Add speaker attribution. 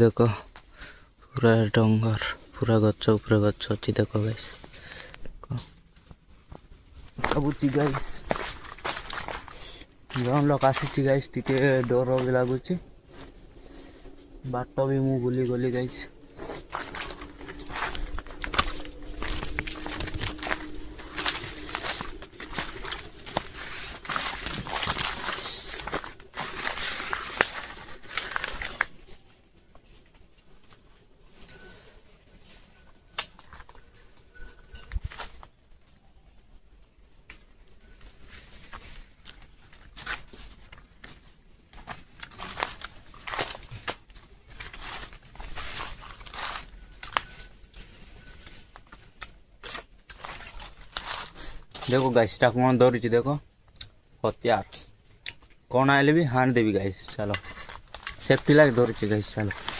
Speaker 1: देखो पूरा डंगर पूरा गच ऊपर गच अच्छी देख गाइस भाବୁची गाइस ग्राउंड लक आसी गाइस टिके डर भी लगुच बाट भी मु बुली गली गाइस देखो गाइस कौन धरुची देखो हथियार कौन आए भी हाण देवी गाइस चलो सेफ्टी लाग धरुची गाइस चलो